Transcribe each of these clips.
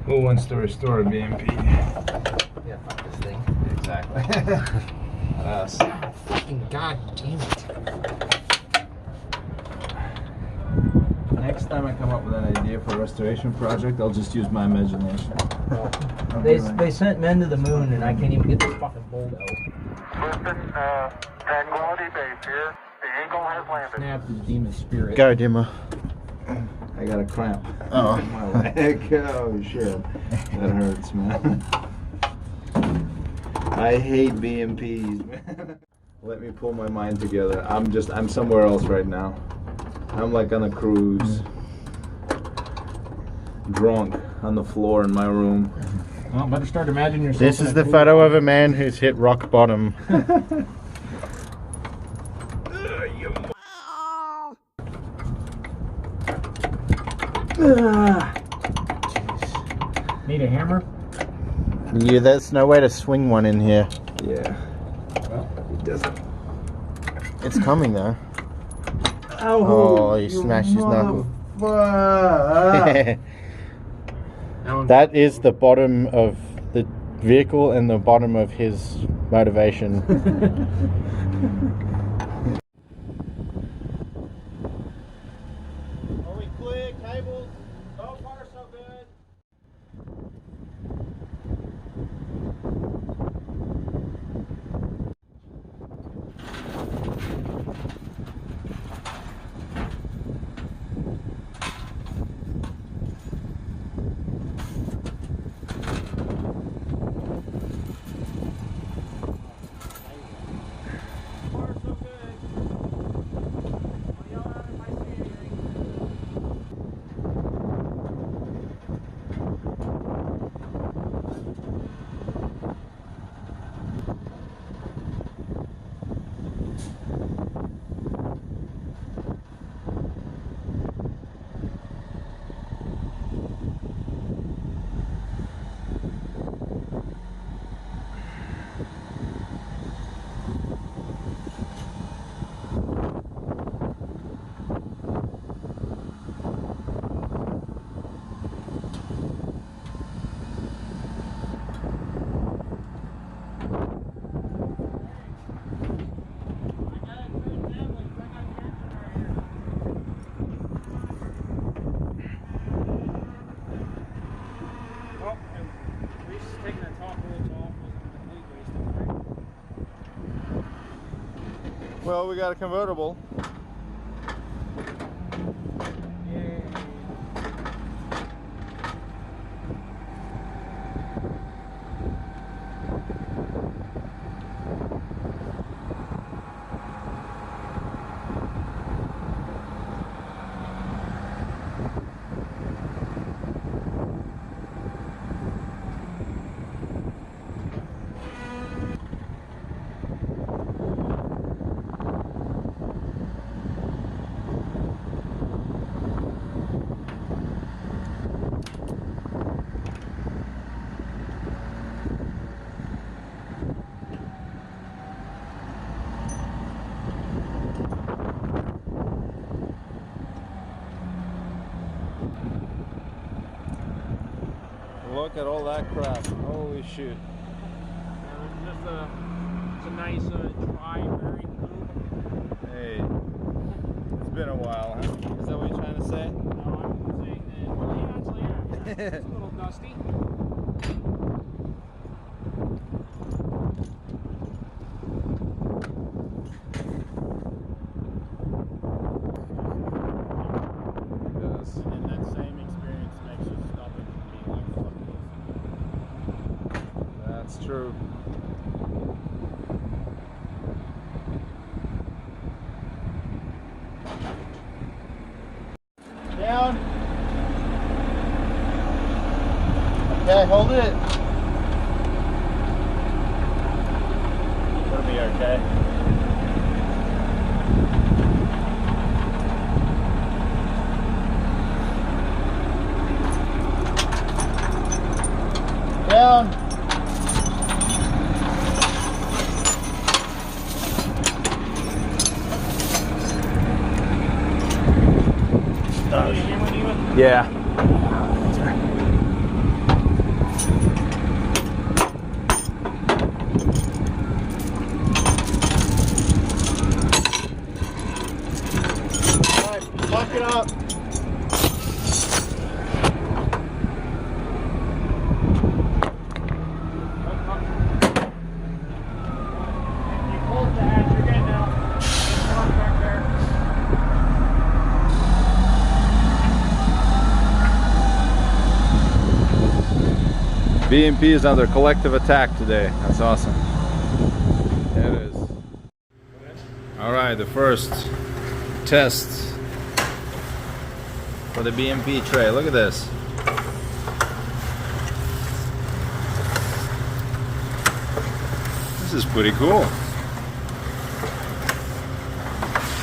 Who wants to restore a BMP? Yeah, fuck this thing. Exactly. Us. Fucking god damn it. Next time I come up with an idea for a restoration project, I'll just use my imagination. They sent men to the moon and I can't even get this fucking bolt out. Listen, Tranquility Base here. The Eagle has landed. Snap the demon spirit. Go, Dimmer. I got a cramp. Oh. In my leg. Oh shit. That hurts, man. I hate BMPs, man. Let me pull my mind together. I'm somewhere else right now. I'm like on a cruise. Drunk on the floor in my room. Well, better start imagining yourself. This is the photo of a man who's hit rock bottom. Need a hammer? Yeah, there's no way to swing one in here. Yeah. Well, it doesn't. It's coming though. Oh, you smashed his knuckle. motherfucker. That is the bottom of the vehicle and the bottom of his motivation. Are we clear? Cables? So far, so good. Well, we got a convertible. Look at all that crap. Holy shit. It's a nice dry, very cool. Hey, it's been a while, huh? Is that what you're trying to say? No, I'm saying that, well, yeah, actually, yeah. It's a little dusty. And that same experience makes you stop it and be like, fuck this. That's true. Down. Okay, hold it. It'll be okay. Down. Yeah. Lock it up. BMP is under collective attack today. That's awesome. Yeah, it is. All right, the first test for the BMP tray. Look at this. This is pretty cool.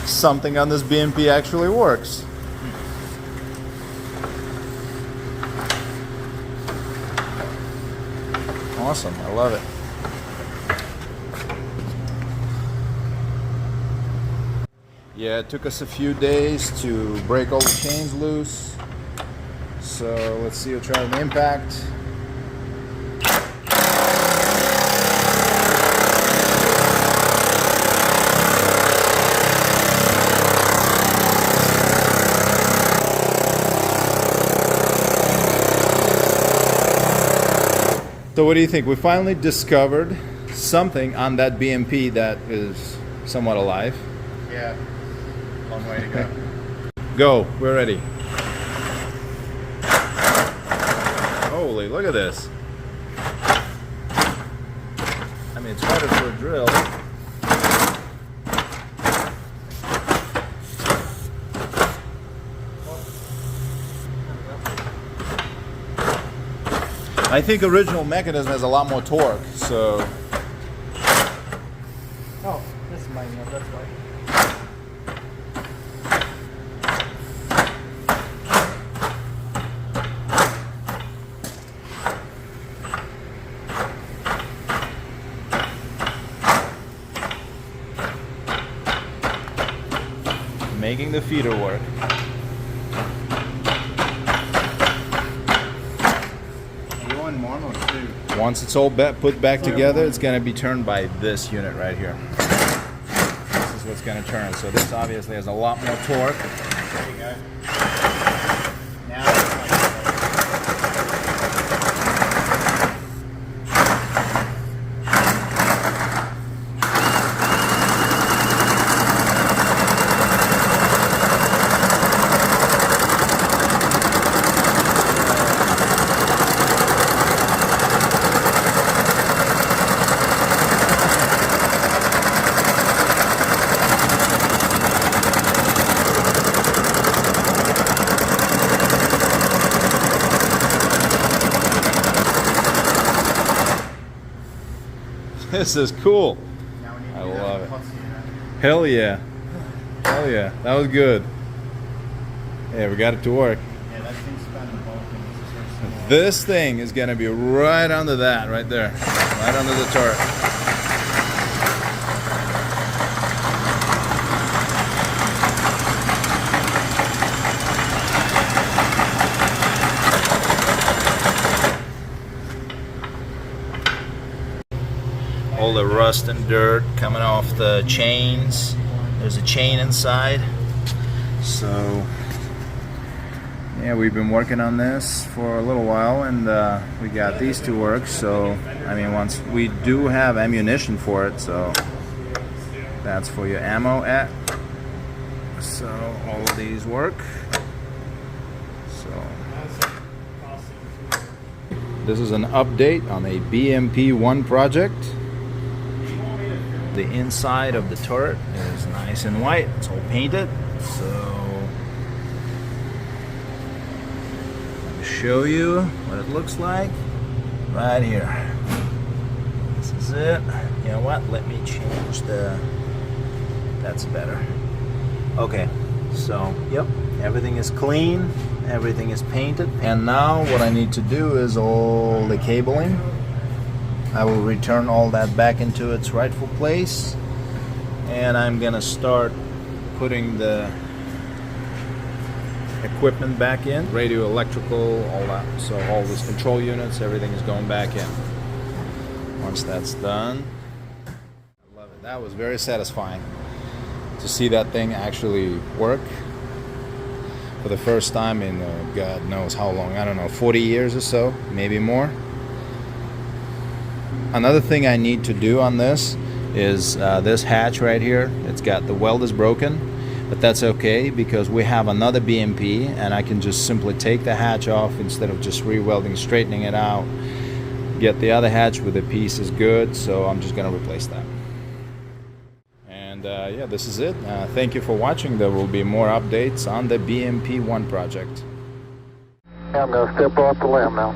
Something on this BMP actually works. Awesome, I love it. Yeah, it took us a few days to break all the chains loose. So let's see, we'll try an impact. So what do you think? We finally discovered something on that BMP that is somewhat alive. Yeah. Long way to go. Go, we're ready. Holy, look at this. I mean, it's harder for a drill. I think original mechanism has a lot more torque, so. Oh, this is mine, that's why. Making the feeder work. Once it's all put back together, it's going to be turned by this unit right here. This is what's going to turn. So this obviously has a lot more torque. There you go. Now This is cool. I love it. Hell yeah. Hell yeah. That was good. Yeah, we got it to work. Yeah, that thing's spun the whole thing. This thing is going to be right under that, right there. Right under the turret. All the rust and dirt coming off the chains. There's a chain inside. So yeah, we've been working on this for a little while, and we got these to work. So I mean, once we do have ammunition for it, so that's for your ammo at. So all of these work. So this is an update on a BMP-1 project. The inside of the turret is nice and white. It's all painted. So let me show you what it looks like right here. This is it. You know what? Let me change the. That's better. Okay. So yep, everything is clean. Everything is painted. And now what I need to do is all the cabling. I will return all that back into its rightful place, and I'm gonna start putting the equipment back in, radio, electrical, all that. So all these control units, everything is going back in. Once that's done, I love it. That was very satisfying to see that thing actually work for the first time in God knows how long. I don't know, 40 years or so, maybe more. Another thing I need to do on this is this hatch right here. It's got the weld is broken, but that's okay because we have another BMP and I can just simply take the hatch off instead of just re-welding, straightening it out. Get the other hatch with the piece is good, so I'm just gonna replace that. And yeah, this is it. Thank you for watching. There will be more updates on the BMP-1 project. I'm going to step off the limb now.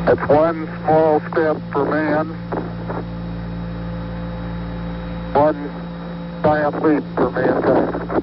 That's one small step for man, one giant leap for mankind.